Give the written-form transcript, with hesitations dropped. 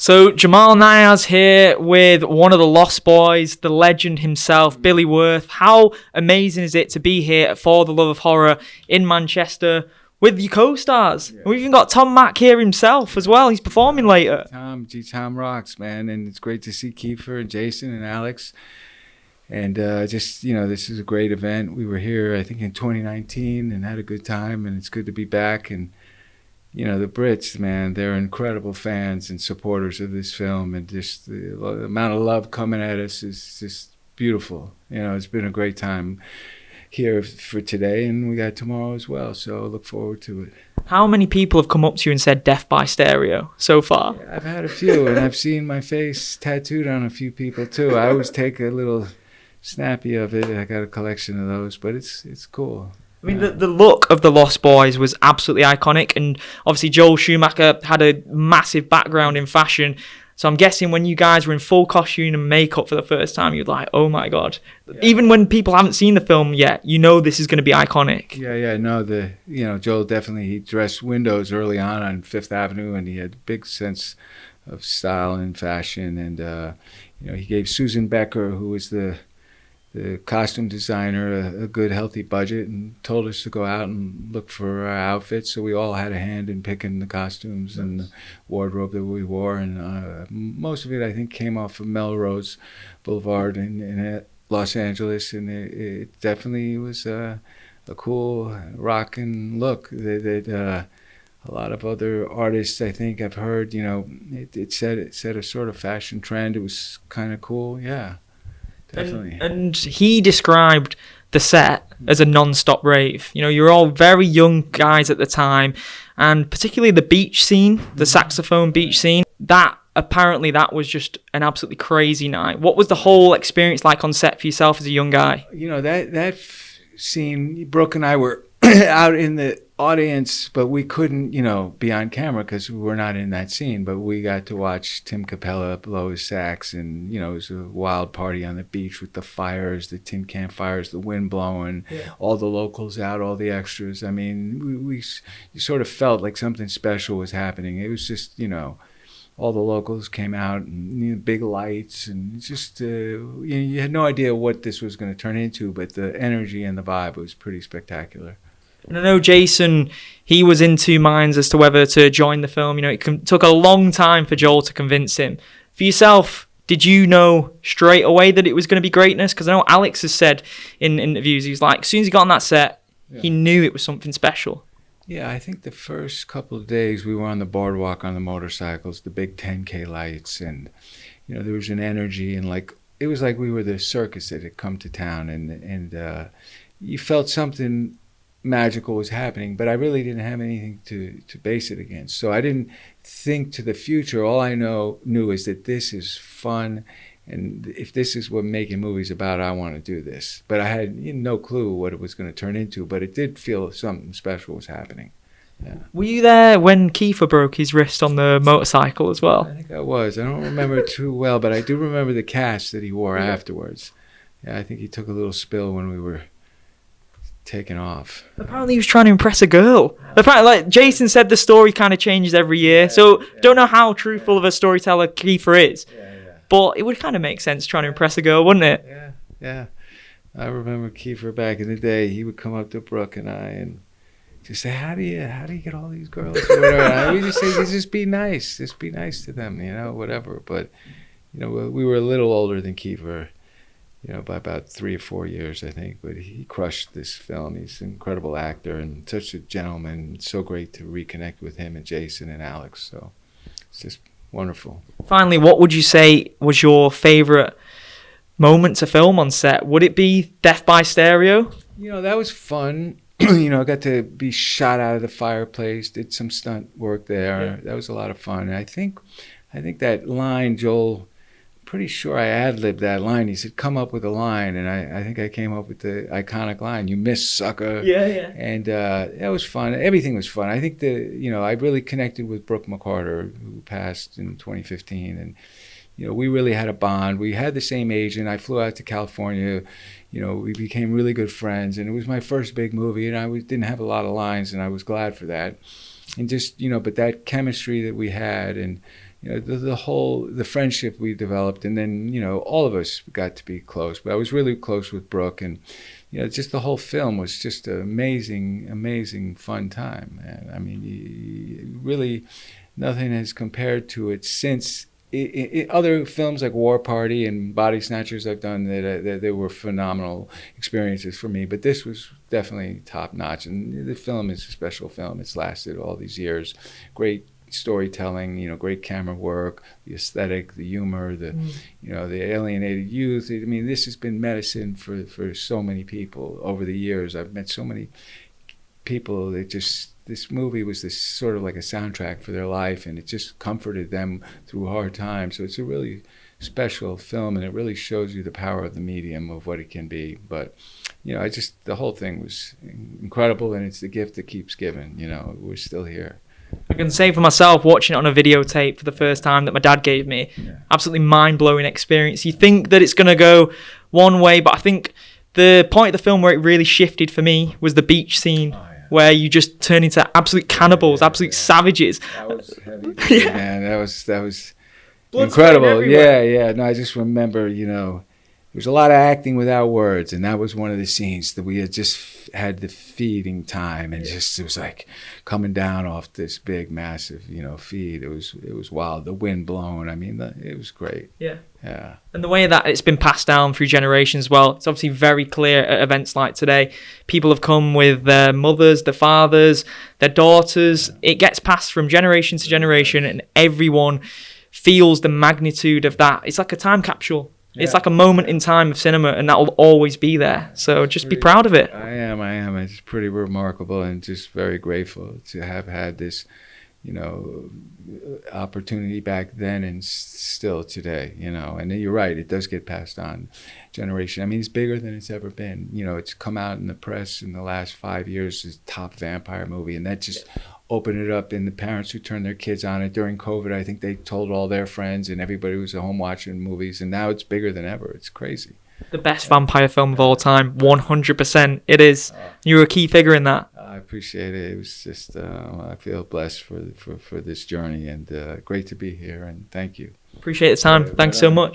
So Jamal Niaz here with one of the Lost Boys, the legend himself, Billy Wirth. How amazing is it to be here For the Love of Horror in Manchester with your co-stars? Yeah. We've even got Tom Mack here himself as well. He's performing later. Tom rocks, man, and it's great to see Kefir and Jason and Alex. And this is a great event. We were here, I think, in 2019 and had a good time, and it's good to be back. And the Brits, man, they're incredible fans and supporters of this film, and just the amount of love coming at us is just beautiful. It's been a great time here for today, and we got tomorrow as well, so I look forward to it. How many people have come up to you and said Death by Stereo so far? Yeah, I've had a few, and I've seen my face tattooed on a few people too. I always take a little snappy of it. I got a collection of those, but it's cool. I mean, the look of the Lost Boys was absolutely iconic, and obviously Joel Schumacher had a massive background in fashion. So I'm guessing when you guys were in full costume and makeup for the first time, you're like, oh my God. Yeah. Even when people haven't seen the film yet, this is going to be iconic. Yeah, no, Joel definitely, he dressed windows early on Fifth Avenue, and he had a big sense of style and fashion. And, he gave Susan Becker, who was the costume designer, a good healthy budget, and told us to go out and look for our outfits. So we all had a hand in picking the costumes and the wardrobe that we wore. And most of it, I think, came off of Melrose Boulevard in Los Angeles. And it definitely was a cool rockin' look that a lot of other artists, I think, I've heard, it set a sort of fashion trend. It was kind of cool, yeah. Definitely. And he described the set as a non-stop rave. You're all very young guys at the time, and particularly the beach scene, the saxophone beach scene, that was just an absolutely crazy night. What was the whole experience like on set for yourself as a young guy? That scene, Brooke and I were out in the audience, but we couldn't, be on camera because we were not in that scene. But we got to watch Tim Capella blow his sax, and it was a wild party on the beach with the fires, the tin can fires, the wind blowing, all the locals out, all the extras. I mean, we sort of felt like something special was happening. It was just, all the locals came out, and big lights, and just you had no idea what this was going to turn into, but the energy and the vibe was pretty spectacular. And I know Jason, he was in two minds as to whether to join the film. It took a long time for Joel to convince him. For yourself, did you know straight away that it was going to be greatness? Because I know Alex has said in interviews, he was like, as soon as he got on that set, he knew it was something special. Yeah, I think the first couple of days we were on the boardwalk on the motorcycles, the big 10K lights, and there was an energy, and it was like we were the circus that had come to town, and you felt something magical was happening, but I really didn't have anything to base it against. So I didn't think to the future. All I knew is that this is fun, and if this is what making movies about, I want to do this. But I had no clue what it was going to turn into, but it did feel something special was happening. Yeah. Were you there when Kefir broke his wrist on the motorcycle as well? I think I was. I don't remember it too well, but I do remember the cast that he wore afterwards. Yeah, I think he took a little spill when we were taken off. Apparently he was trying to impress a girl. Apparently, like Jason said, the story kind of changes every year. Don't know how truthful of a storyteller Kefir is. But it would kind of make sense trying to impress a girl, wouldn't it? Yeah. I remember Kefir back in the day. He would come up to Brooke and I and just say, "How do you get all these girls?" Or whatever. I would just say, "Just be nice. Just be nice to them, whatever." But we were a little older than Kefir. By about 3 or 4 years, I think. But he crushed this film. He's an incredible actor and such a gentleman. It's so great to reconnect with him and Jason and Alex. So it's just wonderful. Finally, what would you say was your favorite moment to film on set? Would it be Death by Stereo? That was fun. I got to be shot out of the fireplace, did some stunt work there. Yeah. That was a lot of fun. And I think that line, Joel, pretty sure I ad-libbed that line. He said, "Come up with a line," and I think I came up with the iconic line, "You missed, sucker." Yeah. And that was fun. Everything was fun. I think I really connected with Brooke McCarter, who passed in 2015, and we really had a bond. We had the same agent. I flew out to California. We became really good friends, and it was my first big movie, and I didn't have a lot of lines, and I was glad for that. And just but that chemistry that we had, and the friendship we developed, and then all of us got to be close. But I was really close with Brooke, and just the whole film was just an amazing fun time. And I mean, really, nothing has compared to it since. Other films like War Party and Body Snatchers I've done, that they were phenomenal experiences for me, but this was definitely top notch. And the film is a special film. It's lasted all these years. Great storytelling, great camera work, the aesthetic, the humor, the alienated youth. I mean, this has been medicine for so many people over the years. I've met so many people that this movie was this sort of like a soundtrack for their life, and it just comforted them through hard times. So it's a really special film, and it really shows you the power of the medium, of what it can be. But the whole thing was incredible, and it's the gift that keeps giving. We're still here. I can say for myself, watching it on a videotape for the first time that my dad gave me, absolutely mind-blowing experience. You think that it's going to go one way, but I think the point of the film where it really shifted for me was the beach scene. Where you just turn into absolute cannibals, absolute savages. That was heavy, man. That was incredible. Yeah. No, I just remember, there was a lot of acting without words, and that was one of the scenes that we had just had the feeding time, and just it was like coming down off this big, massive, feed. It was wild. The wind blowing. I mean, it was great. Yeah. Yeah. And the way that it's been passed down through generations as well, it's obviously very clear at events like today. People have come with their mothers, their fathers, their daughters. It gets passed from generation to generation, and everyone feels the magnitude of that. It's like a time capsule. It's like a moment in time of cinema, and that will always be there. So just be proud of it. I am. It's pretty remarkable, and just very grateful to have had this, opportunity back then and still today, And you're right, it does get passed on generation. I mean, it's bigger than it's ever been. It's come out in the press in the last 5 years as top vampire movie, and that just opened it up. And the parents who turned their kids on it during COVID, I think they told all their friends, and everybody was at home watching movies, and now it's bigger than ever. It's crazy. The best vampire film of all time, 100%. It is. You were a key figure in that. I appreciate it. It was just, I feel blessed for this journey, and great to be here, and thank you. Appreciate the time. Thanks so much.